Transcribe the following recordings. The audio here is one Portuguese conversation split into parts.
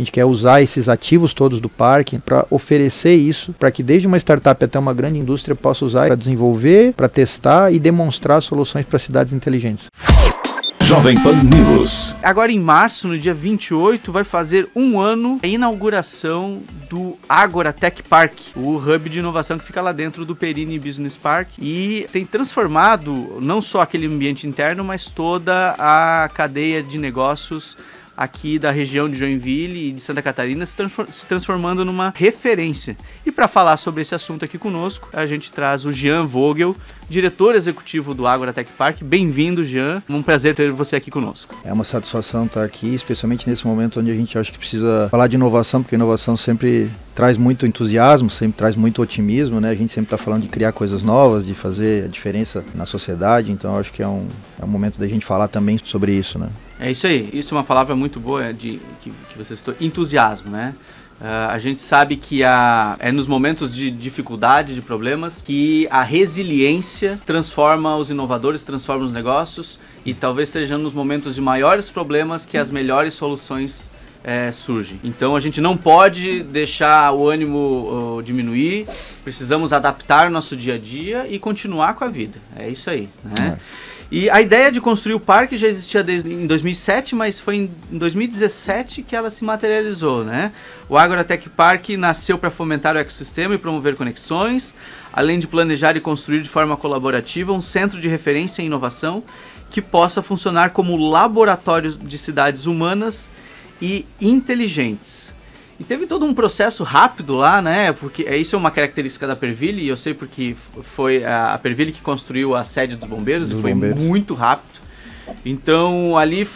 A gente quer usar esses ativos todos do parque para oferecer isso, para que desde uma startup até uma grande indústria possa usar para desenvolver, para testar e demonstrar soluções para cidades inteligentes. Jovem Pan News. Agora em março, no dia 28, vai fazer um ano a inauguração do Ágora Tech Park, o hub de inovação que fica lá dentro do Perini Business Park, e tem transformado não só aquele ambiente interno, mas toda a cadeia de negócios aqui da região de Joinville e de Santa Catarina, se transformando numa referência. E para falar sobre esse assunto aqui conosco, a gente traz o Jean Vogel, diretor executivo do Ágora Tech Park. Bem-vindo, Jean. Um prazer ter você aqui conosco. É uma satisfação estar aqui, especialmente nesse momento onde a gente acha que precisa falar de inovação, porque a inovação sempre traz muito entusiasmo, sempre traz muito otimismo, né? A gente sempre está falando de criar coisas novas, de fazer a diferença na sociedade, então acho que é um momento da gente falar também sobre isso, né? É isso aí, isso é uma palavra muito boa que você citou, entusiasmo, né? A gente sabe que é nos momentos de dificuldade, de problemas, que a resiliência transforma os inovadores, transforma os negócios, e talvez seja nos momentos de maiores problemas que as melhores soluções surgem. Então a gente não pode deixar o ânimo diminuir, precisamos adaptar nosso dia a dia e continuar com a vida. É isso aí, né? E a ideia de construir o parque já existia desde em 2007, mas foi em 2017 que ela se materializou, né? O Ágora Tech Park nasceu para fomentar o ecossistema e promover conexões, além de planejar e construir de forma colaborativa um centro de referência em inovação que possa funcionar como laboratório de cidades humanas e inteligentes. E teve todo um processo rápido lá, né? Porque isso é uma característica da Perville, e eu sei porque foi a Perville que construiu a sede dos bombeiros, e foi muito rápido. Então ali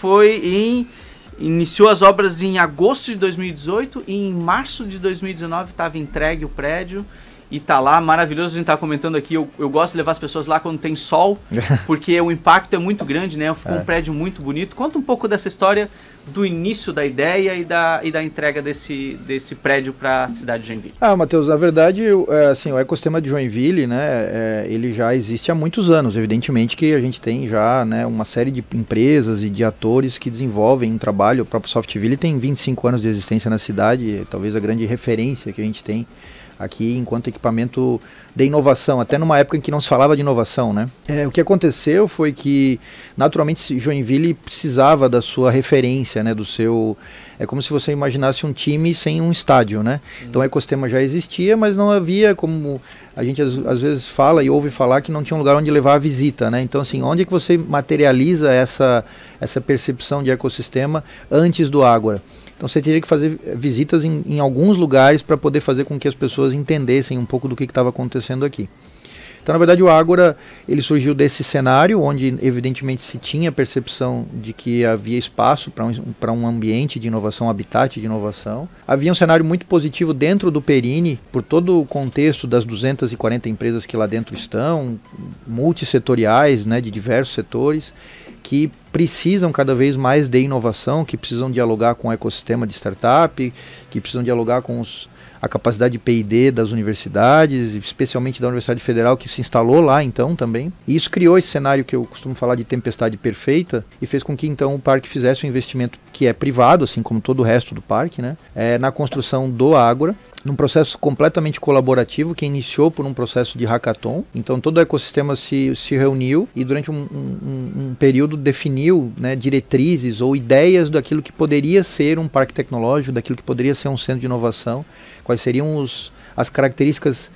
iniciou as obras em agosto de 2018 e em março de 2019 estava entregue o prédio. E tá lá, maravilhoso, a gente tá comentando aqui, eu gosto de levar as pessoas lá quando tem sol, porque o impacto é muito grande, né? Ficou um prédio muito bonito. Conta um pouco dessa história do início da ideia e da entrega desse prédio para a cidade de Joinville. Matheus, na verdade, assim, o ecossistema de Joinville, né, ele já existe há muitos anos. Evidentemente que a gente tem já, né, uma série de empresas e de atores que desenvolvem um trabalho. O próprio Softville tem 25 anos de existência na cidade, talvez a grande referência que a gente tem aqui enquanto equipamento de inovação, até numa época em que não se falava de inovação, né? O que aconteceu foi que, naturalmente, Joinville precisava da sua referência, né, do seu... É como se você imaginasse um time sem um estádio, né? Então o ecossistema já existia, mas não havia, como a gente às vezes fala e ouve falar, que não tinha um lugar onde levar a visita, né? Então, assim, onde é que você materializa essa percepção de ecossistema antes do Ágora? Então você teria que fazer visitas em alguns lugares para poder fazer com que as pessoas entendessem um pouco do que estava acontecendo aqui. Então, na verdade, o Ágora ele surgiu desse cenário, onde evidentemente se tinha a percepção de que havia espaço para um ambiente de inovação, um habitat de inovação. Havia um cenário muito positivo dentro do Perini, por todo o contexto das 240 empresas que lá dentro estão, multissetoriais, né, de diversos setores, que precisam cada vez mais de inovação, que precisam dialogar com o ecossistema de startup, que precisam dialogar com a capacidade de P&D das universidades, especialmente da Universidade Federal, que se instalou lá então também. E isso criou esse cenário que eu costumo falar de tempestade perfeita e fez com que então o parque fizesse um investimento que é privado, assim como todo o resto do parque, né, na construção do Ágora, num processo completamente colaborativo que iniciou por um processo de hackathon. Então todo o ecossistema se reuniu e durante um período definiu, né, diretrizes ou ideias daquilo que poderia ser um parque tecnológico, daquilo que poderia ser um centro de inovação, quais seriam as características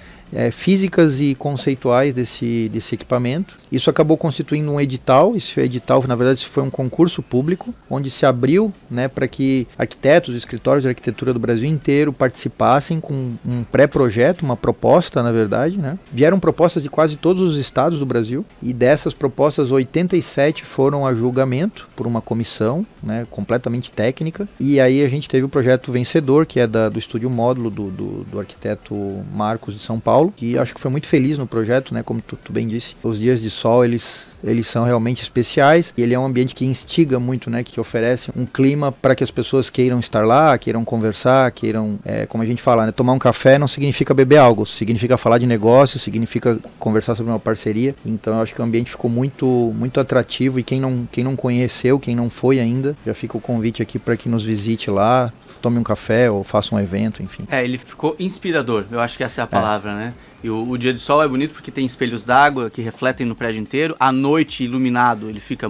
físicas e conceituais desse equipamento. Isso acabou constituindo um edital. Esse edital, na verdade, foi um concurso público, onde se abriu, né, para que arquitetos, escritórios de arquitetura do Brasil inteiro participassem com um pré-projeto, uma proposta, na verdade, né? Vieram propostas de quase todos os estados do Brasil, e dessas propostas, 87 foram a julgamento por uma comissão, né, completamente técnica, e aí a gente teve o projeto vencedor, que é do Estúdio Módulo do arquiteto Marcos de São Paulo, que acho que foi muito feliz no projeto, né? Como tu bem disse, os dias de sol, eles eles são realmente especiais, e ele é um ambiente que instiga muito, né, que oferece um clima para que as pessoas queiram estar lá, queiram conversar, queiram, como a gente fala, né, tomar um café não significa beber algo, significa falar de negócio, significa conversar sobre uma parceria. Então eu acho que o ambiente ficou muito, muito atrativo, e quem não conheceu, quem não foi ainda, já fica o convite aqui para que nos visite lá, tome um café ou faça um evento, enfim. Ele ficou inspirador, eu acho que essa é a palavra, né? E o dia de sol é bonito porque tem espelhos d'água que refletem no prédio inteiro. À noite, iluminado, ele fica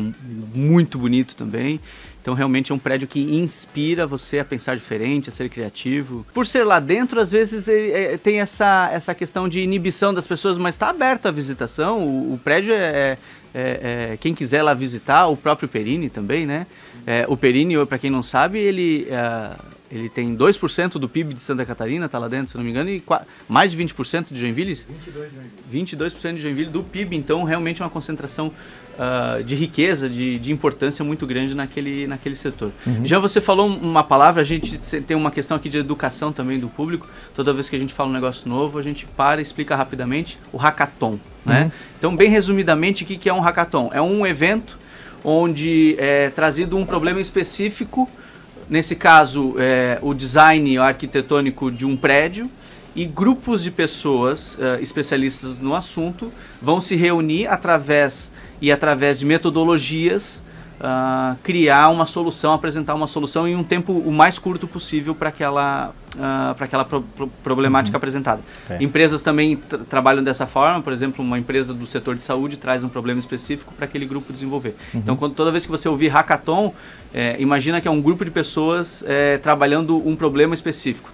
muito bonito também. Então realmente é um prédio que inspira você a pensar diferente, a ser criativo. Por ser lá dentro, às vezes tem essa questão de inibição das pessoas, mas está aberto à visitação. O prédio quem quiser lá visitar, o próprio Perini também, né? O Perini, para quem não sabe, ele tem 2% do PIB de Santa Catarina, está lá dentro, se não me engano, e mais de 20% de Joinville? 22% de Joinville do PIB, então realmente é uma concentração de riqueza, de importância muito grande naquele setor. Já você falou uma palavra, a gente tem uma questão aqui de educação também do público. Toda vez que a gente fala um negócio novo, a gente para e explica rapidamente o hackathon, né? Então, bem resumidamente, o que é um hackathon? É um evento onde é trazido um problema específico, nesse caso o design arquitetônico de um prédio, e grupos de pessoas especialistas no assunto vão se reunir através de metodologias, criar uma solução, apresentar uma solução em um tempo o mais curto possível para aquela problemática apresentada. Empresas também trabalham dessa forma. Por exemplo, uma empresa do setor de saúde traz um problema específico para aquele grupo desenvolver. Então, toda vez que você ouvir hackathon, imagina que é um grupo de pessoas trabalhando um problema específico,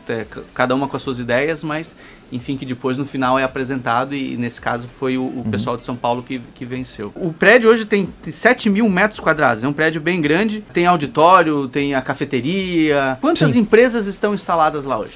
cada uma com as suas ideias, mas enfim, que depois no final é apresentado, e nesse caso foi o pessoal de São Paulo que venceu. O prédio hoje tem 7 mil metros quadrados, é um prédio bem grande, tem auditório, tem a cafeteria. Quantas empresas estão instaladas lá hoje?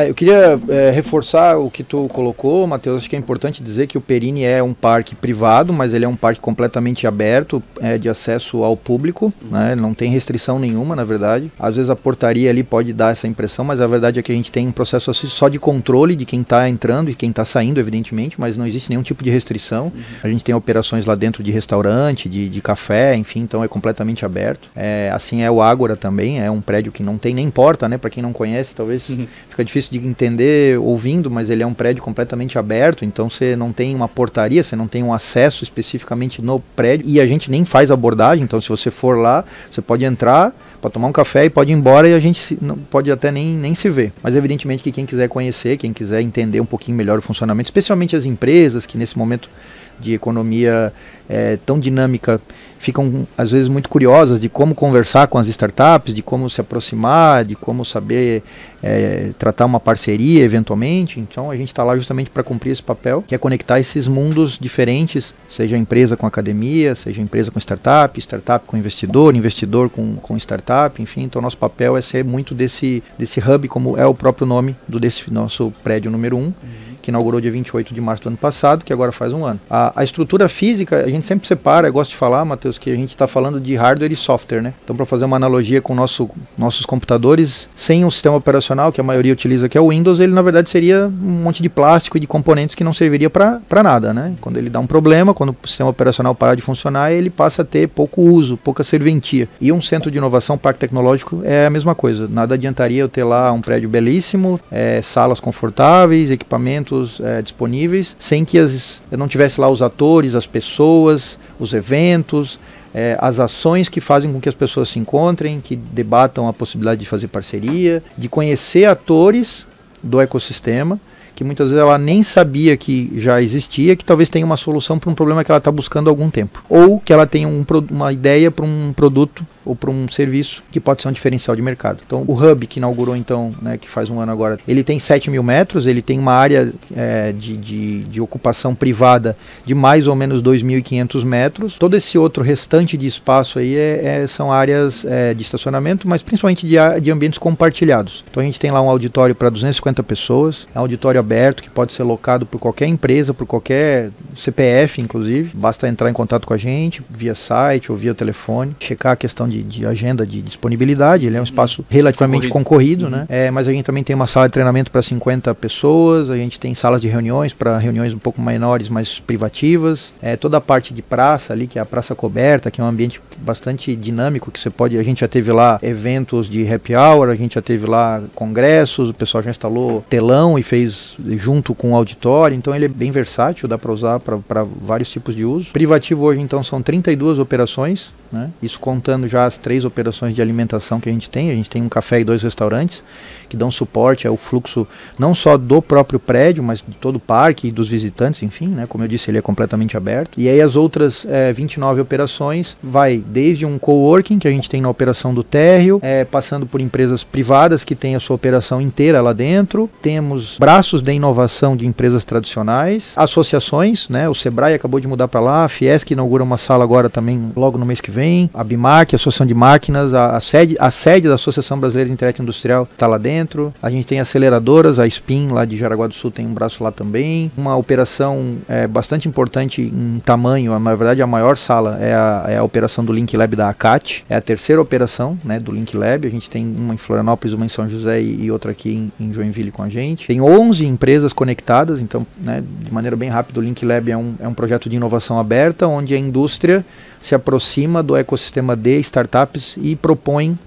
Eu queria reforçar o que tu colocou, Matheus. Acho que é importante dizer que o Perini é um parque privado, mas ele é um parque completamente aberto, de acesso ao público, né? Não tem restrição nenhuma, na verdade. Às vezes a portaria ali pode dar essa impressão, mas a verdade é que a gente tem um processo só de controle de quem está entrando e quem está saindo, evidentemente, mas não existe nenhum tipo de restrição. A gente tem operações lá dentro de restaurante, de café, enfim, então é completamente aberto. Assim é o Ágora também, é um prédio que não tem nem porta, né? Para quem não conhece, talvez fica difícil de entender ouvindo, mas ele é um prédio completamente aberto, então você não tem uma portaria, você não tem um acesso especificamente no prédio, e a gente nem faz abordagem. Então se você for lá, você pode entrar para tomar um café e pode ir embora, e a gente não pode até nem se ver. Mas evidentemente que quem quiser conhecer, quem quiser entender um pouquinho melhor o funcionamento, especialmente as empresas que nesse momento de economia tão dinâmica ficam às vezes muito curiosas de como conversar com as startups, de como se aproximar, de como saber tratar uma parceria eventualmente. Então a gente está lá justamente para cumprir esse papel, que é conectar esses mundos diferentes, seja empresa com academia, seja empresa com startup, startup com investidor, investidor com startup, enfim. Então nosso papel é ser muito desse hub, como é o próprio nome desse nosso prédio número 1, que inaugurou dia 28 de março do ano passado, que agora faz um ano. A estrutura física, a gente sempre separa, eu gosto de falar, Matheus, que a gente está falando de hardware e software, né? Então, para fazer uma analogia com nossos computadores, sem um sistema operacional, que a maioria utiliza, que é o Windows, ele na verdade seria um monte de plástico e de componentes que não serviria para nada, né? Quando ele dá um problema, quando o sistema operacional parar de funcionar, ele passa a ter pouco uso, pouca serventia. E um centro de inovação, parque tecnológico, é a mesma coisa. Nada adiantaria eu ter lá um prédio belíssimo, salas confortáveis, equipamentos disponíveis, sem que eu não tivesse lá os atores, as pessoas, os eventos, as ações que fazem com que as pessoas se encontrem, que debatam a possibilidade de fazer parceria, de conhecer atores do ecossistema, que muitas vezes ela nem sabia que já existia, que talvez tenha uma solução para um problema que ela está buscando há algum tempo. Ou que ela tenha uma ideia para um produto ou para um serviço que pode ser um diferencial de mercado. Então o Hub, que inaugurou então, né, que faz um ano agora, ele tem 7 mil metros, ele tem uma área de ocupação privada de mais ou menos 2.500 metros. Todo esse outro restante de espaço aí são áreas de estacionamento, mas principalmente de ambientes compartilhados. Então a gente tem lá um auditório para 250 pessoas, é um auditório aberto que pode ser locado por qualquer empresa, por qualquer CPF inclusive. Basta entrar em contato com a gente via site ou via telefone, checar a questão de de agenda de disponibilidade, ele é um espaço relativamente concorrido, né? Mas a gente também tem uma sala de treinamento para 50 pessoas, a gente tem salas de reuniões para reuniões um pouco menores, mais privativas, toda a parte de praça ali, que é a praça coberta, que é um ambiente bastante dinâmico, que a gente já teve lá eventos de happy hour, a gente já teve lá congressos, o pessoal já instalou telão e fez junto com o auditório, então ele é bem versátil, dá para usar para vários tipos de uso. Privativo hoje então são 32 operações, né? Isso contando já as 3 operações de alimentação que a gente tem um café e 2 restaurantes que dão suporte ao fluxo não só do próprio prédio, mas de todo o parque e dos visitantes, enfim, né? Como eu disse, ele é completamente aberto. E aí as outras 29 operações vai desde um coworking que a gente tem na operação do térreo, passando por empresas privadas que têm a sua operação inteira lá dentro, temos braços de inovação de empresas tradicionais, associações, né? O Sebrae acabou de mudar para lá, a Fiesc inaugura uma sala agora também logo no mês que vem, a BIMAC, a Associação de Máquinas, a sede da Associação Brasileira de Internet Industrial está lá dentro. A gente tem aceleradoras, a SPIN lá de Jaraguá do Sul tem um braço lá também. Uma operação bastante importante em tamanho, na verdade a maior sala é a operação do Link Lab da ACAT, é a terceira operação, né, do Link Lab. A gente tem uma em Florianópolis, uma em São José e outra aqui em Joinville com a gente. Tem 11 empresas conectadas, então, né, de maneira bem rápida, o Link Lab é um projeto de inovação aberta, onde a indústria se aproxima do ecossistema de startups e propõe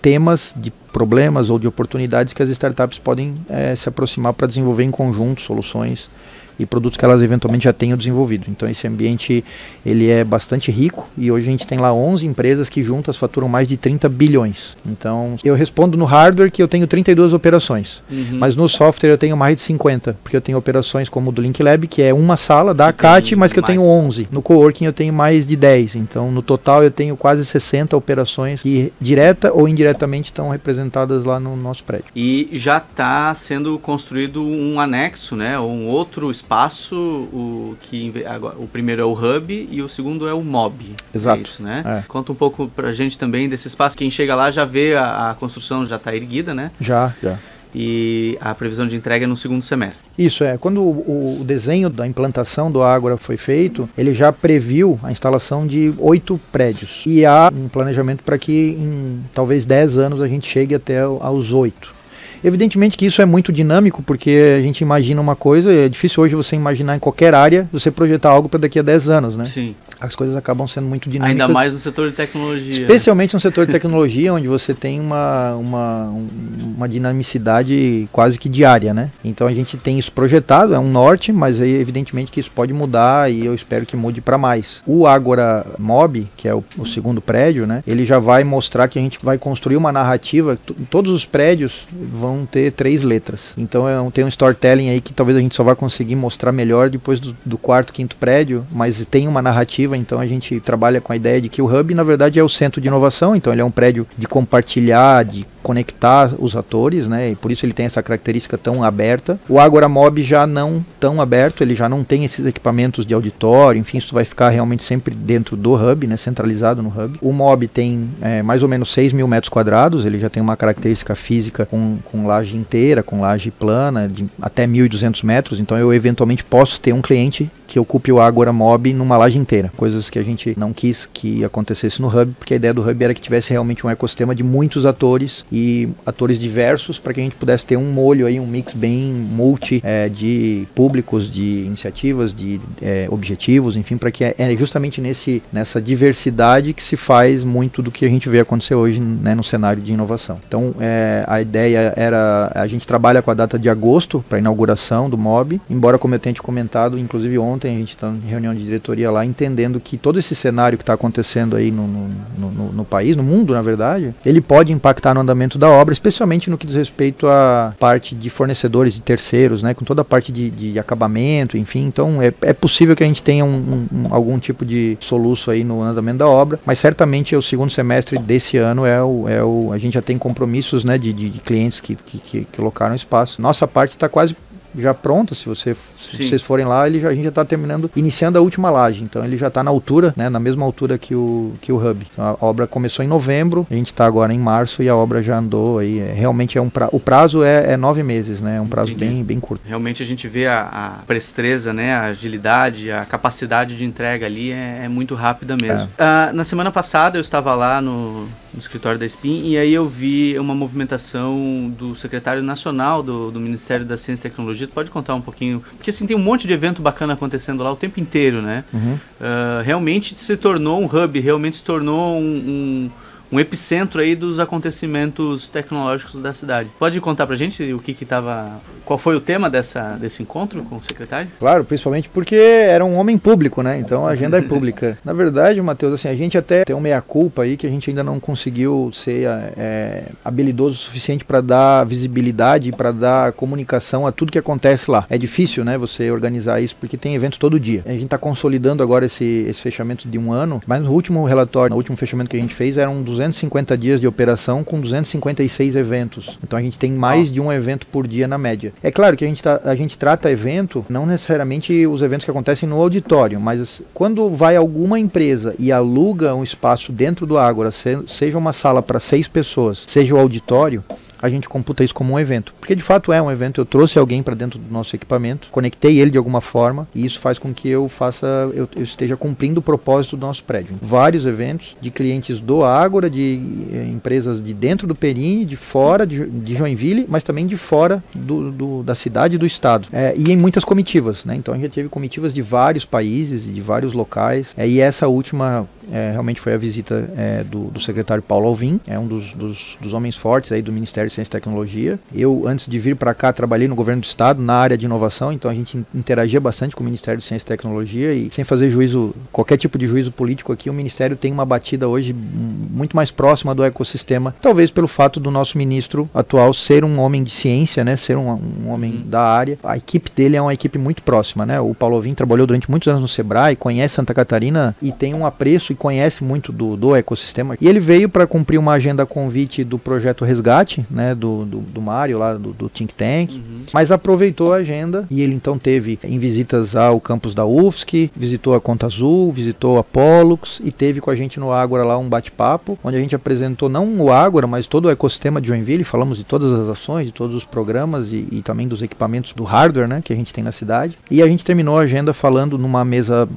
temas de problemas ou de oportunidades que as startups podem se aproximar para desenvolver em conjunto soluções e produtos que elas eventualmente já tenham desenvolvido. Então esse ambiente ele é bastante rico e hoje a gente tem lá 11 empresas que juntas faturam mais de 30 bilhões. Então eu respondo no hardware que eu tenho 32 operações, mas no software eu tenho mais de 50, porque eu tenho operações como o do Link Lab, que é uma sala da ACAT, mas que eu tenho 11. No coworking eu tenho mais de 10. Então no total eu tenho quase 60 operações que direta ou indiretamente estão representadas lá no nosso prédio. E já está sendo construído um anexo, né, ou um outro espaço, o primeiro é o Hub e o segundo é o Mob. Exato. É isso, né? Conta um pouco pra gente também desse espaço. Quem chega lá já vê a construção já está erguida, né? Já. E a previsão de entrega é no segundo semestre. Isso, quando o desenho da implantação do Ágora foi feito, ele já previu a instalação de 8 prédios. E há um planejamento para que em talvez 10 anos a gente chegue até aos 8. Evidentemente que isso é muito dinâmico, porque a gente imagina uma coisa, é difícil hoje você imaginar em qualquer área, você projetar algo para daqui a 10 anos, né? Sim. As coisas acabam sendo muito dinâmicas. Ainda mais no setor de tecnologia. Especialmente no setor de tecnologia, onde você tem uma dinamicidade quase que diária, né? Então a gente tem isso projetado, é um norte, mas aí evidentemente que isso pode mudar e eu espero que mude para mais. O Ágora Mob, que é o segundo prédio, né? Ele já vai mostrar que a gente vai construir uma narrativa, todos os prédios vão ter 3 letras. Então tem um storytelling aí que talvez a gente só vai conseguir mostrar melhor depois do quarto, quinto prédio, mas tem uma narrativa. Então a gente trabalha com a ideia de que o Hub na verdade é o centro de inovação, então ele é um prédio de compartilhar, de conectar os atores, né? E por isso ele tem essa característica tão aberta. O Ágora Mob já não tão aberto, ele já não tem esses equipamentos de auditório, enfim, isso vai ficar realmente sempre dentro do Hub, né? Centralizado no Hub. O Mob tem mais ou menos 6 mil metros quadrados, ele já tem uma característica física com laje inteira, com laje plana, de até 1.200 metros, então eu eventualmente posso ter um cliente que ocupe o Ágora Mob numa laje inteira, coisas que a gente não quis que acontecesse no Hub, porque a ideia do Hub era que tivesse realmente um ecossistema de muitos atores e atores diversos, para que a gente pudesse ter um molho aí, um mix bem multi de públicos, de iniciativas, de objetivos, enfim, para que é justamente nessa diversidade que se faz muito do que a gente vê acontecer hoje, né, no cenário de inovação. Então a ideia era, a gente trabalha com a data de agosto para a inauguração do Mob, embora, como eu tenha te comentado, inclusive ontem a gente está em reunião de diretoria lá, entendendo que todo esse cenário que está acontecendo aí no país, no mundo na verdade, ele pode impactar no andamento da obra, especialmente no que diz respeito à parte de fornecedores de terceiros, né, com toda a parte de acabamento, enfim. Então é possível que a gente tenha algum tipo de soluço aí no andamento da obra, mas certamente o segundo semestre desse ano a gente já tem compromissos, né, de clientes que locaram espaço. Nossa parte está quase já pronta, se vocês forem lá, a gente já está iniciando a última laje, então ele já está na altura, né, na mesma altura que o hub. Então, a obra começou em novembro, a gente está agora em março e a obra já andou aí, realmente o prazo é 9 meses, né, é um prazo bem curto. Realmente a gente vê a presteza, né, a agilidade, a capacidade de entrega ali é muito rápida mesmo. Na semana passada eu estava lá no escritório da SPIN e aí eu vi uma movimentação do secretário nacional do Ministério da Ciência e Tecnologia. Tu pode contar um pouquinho? Porque assim, tem um monte de evento bacana acontecendo lá o tempo inteiro, né? Realmente se tornou um hub, realmente se tornou um epicentro aí dos acontecimentos tecnológicos da cidade. Pode contar pra gente qual foi o tema desse encontro com o secretário? Claro, principalmente porque era um homem público, né? Então a agenda é pública. Na verdade, Matheus, assim, a gente até tem uma meia-culpa aí que a gente ainda não conseguiu ser habilidoso o suficiente para dar visibilidade, para dar comunicação a tudo que acontece lá. É difícil, né, você organizar isso porque tem evento todo dia. A gente está consolidando agora esse fechamento de um ano, mas no último relatório, no último fechamento que a gente fez, eram 250 dias de operação com 256 eventos. Então a gente tem mais de um evento por dia na média. É claro que a gente trata evento, não necessariamente os eventos que acontecem no auditório, mas quando vai alguma empresa e aluga um espaço dentro do Ágora, seja uma sala para 6 pessoas, seja o auditório, a gente computa isso como um evento. Porque de fato é um evento, eu trouxe alguém para dentro do nosso equipamento, conectei ele de alguma forma, e isso faz com que eu esteja cumprindo o propósito do nosso prédio. Vários eventos de clientes do Ágora, de empresas de dentro do Perini, de fora de Joinville, mas também de fora da cidade e do estado. E em muitas comitivas, né? Então a gente teve comitivas de vários países e de vários locais, e essa última realmente foi a visita do secretário Paulo Alvim, um dos homens fortes aí do Ministério de Ciência e Tecnologia. Eu, antes de vir para cá, trabalhei no governo do estado, na área de inovação, então a gente interagia bastante com o Ministério de Ciência e Tecnologia e sem fazer qualquer tipo de juízo político aqui, o Ministério tem uma batida hoje muito mais próxima do ecossistema, talvez pelo fato do nosso ministro atual ser um homem de ciência, né, ser um homem da área. A equipe dele é uma equipe muito próxima, né? O Paulo Alvim trabalhou durante muitos anos no Sebrae, conhece Santa Catarina e tem um apreço e conhece muito do ecossistema. E ele veio para cumprir uma agenda a convite do projeto Resgate, né, do Mário, lá do Think Tank, mas aproveitou a agenda e ele então teve em visitas ao campus da UFSC, visitou a Conta Azul, visitou a Pollux e teve com a gente no Ágora lá um bate-papo, onde a gente apresentou não o Ágora, mas todo o ecossistema de Joinville, falamos de todas as ações, de todos os programas e também dos equipamentos do hardware, né, que a gente tem na cidade. E a gente terminou a agenda falando numa mesa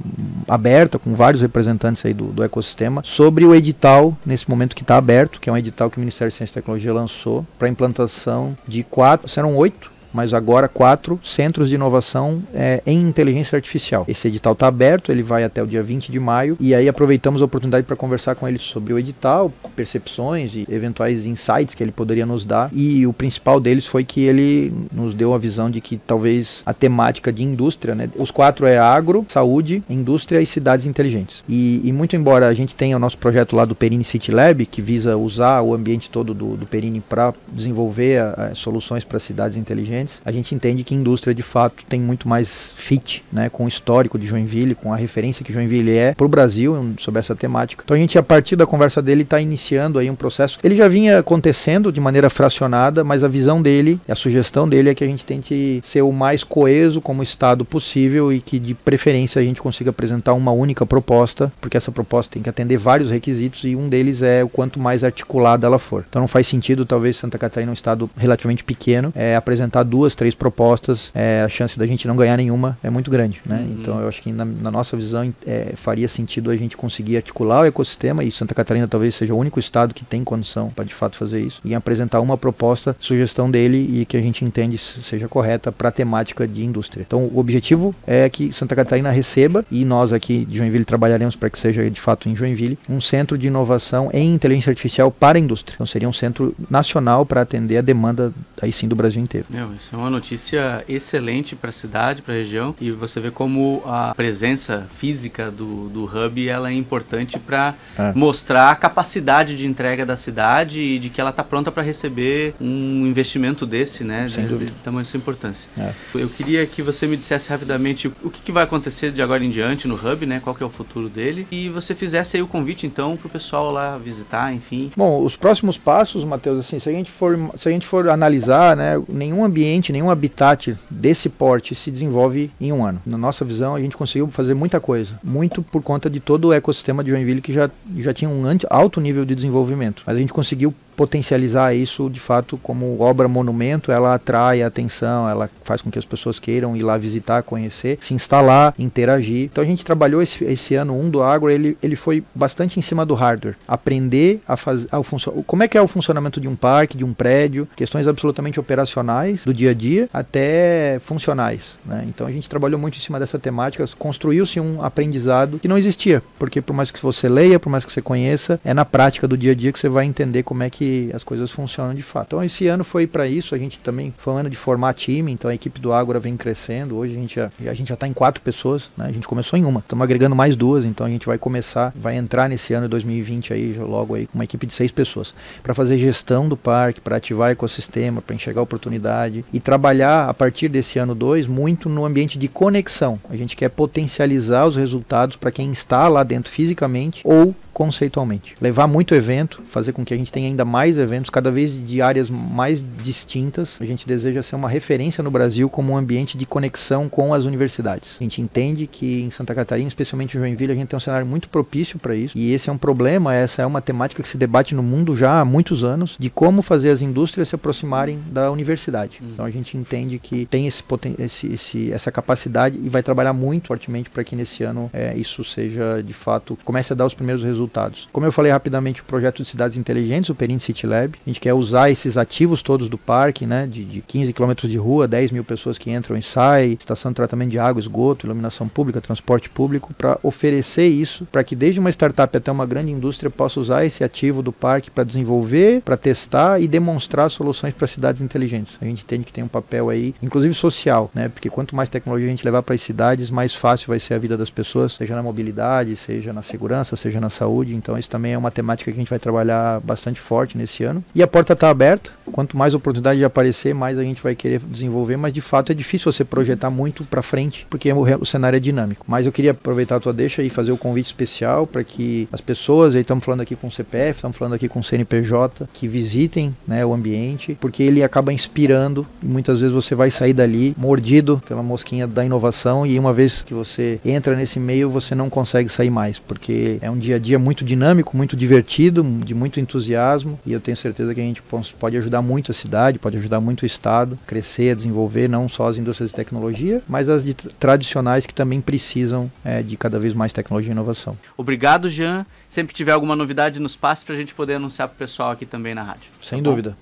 aberta com vários representantes aí do ecossistema sobre o edital, nesse momento que está aberto, que é um edital que o Ministério da Ciência e Tecnologia lançou para a implantação de 4, serão 8, mas agora 4 centros de inovação em inteligência artificial. Esse edital está aberto, ele vai até o dia 20 de maio, e aí aproveitamos a oportunidade para conversar com ele sobre o edital, percepções e eventuais insights que ele poderia nos dar, e o principal deles foi que ele nos deu a visão de que talvez a temática de indústria, né, os 4 é agro, saúde, indústria e cidades inteligentes. E muito embora a gente tenha o nosso projeto lá do Perini City Lab, que visa usar o ambiente todo do Perini para desenvolver soluções para cidades inteligentes, a gente entende que a indústria de fato tem muito mais fit, né, com o histórico de Joinville, com a referência que Joinville é para o Brasil sobre essa temática. Então a gente, a partir da conversa dele, está iniciando aí um processo. Ele já vinha acontecendo de maneira fracionada, mas a visão dele, a sugestão dele é que a gente tente ser o mais coeso como estado possível e que de preferência a gente consiga apresentar uma única proposta, porque essa proposta tem que atender vários requisitos e um deles é o quanto mais articulada ela for. Então não faz sentido, talvez Santa Catarina, um estado relativamente pequeno, apresentar 2, 3 propostas, a chance da gente não ganhar nenhuma é muito grande, né? Então eu acho que na nossa visão faria sentido a gente conseguir articular o ecossistema, e Santa Catarina talvez seja o único estado que tem condição para de fato fazer isso, e apresentar uma proposta, sugestão dele e que a gente entende seja correta para a temática de indústria. Então o objetivo é que Santa Catarina receba, e nós aqui de Joinville trabalharemos para que seja de fato em Joinville, um centro de inovação em inteligência artificial para a indústria. Então seria um centro nacional para atender a demanda aí sim do Brasil inteiro. Isso é uma notícia excelente para a cidade, para a região, e você vê como a presença física do Hub ela é importante para mostrar a capacidade de entrega da cidade e de que ela está pronta para receber um investimento desse, né? Sem dúvida. Tamanha sua importância. Eu queria que você me dissesse rapidamente o que vai acontecer de agora em diante no Hub, né? Qual que é o futuro dele, e você fizesse aí o convite então para o pessoal lá visitar, enfim. Bom, os próximos passos, Matheus, assim, se a gente for analisar, né, nenhum ambiente ambiente, nenhum habitat desse porte se desenvolve em um ano. Na nossa visão, a gente conseguiu fazer muita coisa, muito por conta de todo o ecossistema de Joinville que já tinha um alto nível de desenvolvimento, mas a gente conseguiu potencializar isso de fato como obra monumento. Ela atrai a atenção, ela faz com que as pessoas queiram ir lá visitar, conhecer, se instalar, interagir. Então a gente trabalhou esse ano 1 do Agro, ele foi bastante em cima do hardware, aprender a fazer como é que é o funcionamento de um parque, de um prédio, questões absolutamente operacionais do dia a dia até funcionais, né? Então a gente trabalhou muito em cima dessa temática, construiu-se um aprendizado que não existia, porque por mais que você leia, por mais que você conheça, é na prática do dia a dia que você vai entender como é que as coisas funcionam de fato. Então esse ano foi para isso. A gente também foi um ano de formar time, então a equipe do Ágora vem crescendo. Hoje a gente já está em 4 pessoas, né? A gente começou em uma, estamos agregando mais 2, então a gente vai entrar nesse ano de 2020 aí, logo aí, com uma equipe de 6 pessoas, para fazer gestão do parque, para ativar o ecossistema, para enxergar oportunidade e trabalhar a partir desse ano 2 muito no ambiente de conexão. A gente quer potencializar os resultados para quem está lá dentro fisicamente ou conceitualmente. Levar muito evento, fazer com que a gente tenha ainda mais eventos, cada vez de áreas mais distintas. A gente deseja ser uma referência no Brasil como um ambiente de conexão com as universidades. A gente entende que em Santa Catarina, especialmente em Joinville, a gente tem um cenário muito propício para isso. E esse é um problema, essa é uma temática que se debate no mundo já há muitos anos, de como fazer as indústrias se aproximarem da universidade. Então a gente entende que tem essa capacidade e vai trabalhar muito fortemente para que nesse ano isso seja, de fato, comece a dar os primeiros resultados. Como eu falei rapidamente, o projeto de cidades inteligentes, o Perin City Lab, a gente quer usar esses ativos todos do parque, né, de 15 km de rua, 10 mil pessoas que entram e saem, estação de tratamento de água, esgoto, iluminação pública, transporte público, para oferecer isso, para que desde uma startup até uma grande indústria possa usar esse ativo do parque para desenvolver, para testar e demonstrar soluções para cidades inteligentes. A gente entende que tem um papel aí, inclusive social, né, porque quanto mais tecnologia a gente levar para as cidades, mais fácil vai ser a vida das pessoas, seja na mobilidade, seja na segurança, seja na saúde. Então isso também é uma temática que a gente vai trabalhar bastante forte nesse ano. E a porta está aberta, quanto mais oportunidade de aparecer, mais a gente vai querer desenvolver, mas de fato é difícil você projetar muito para frente, porque o cenário é dinâmico. Mas eu queria aproveitar a tua deixa e fazer o convite especial para que as pessoas, aí estamos falando aqui com o CPF, estamos falando aqui com o CNPJ, que visitem, né, o ambiente, porque ele acaba inspirando e muitas vezes você vai sair dali mordido pela mosquinha da inovação e uma vez que você entra nesse meio, você não consegue sair mais, porque é um dia a dia muito dinâmico, muito divertido, de muito entusiasmo, e eu tenho certeza que a gente pode ajudar muito a cidade, pode ajudar muito o estado a crescer, a desenvolver não só as indústrias de tecnologia, mas as tradicionais que também precisam de cada vez mais tecnologia e inovação. Obrigado, Jean. Sempre que tiver alguma novidade, nos passe para a gente poder anunciar para o pessoal aqui também na rádio. Sem dúvida.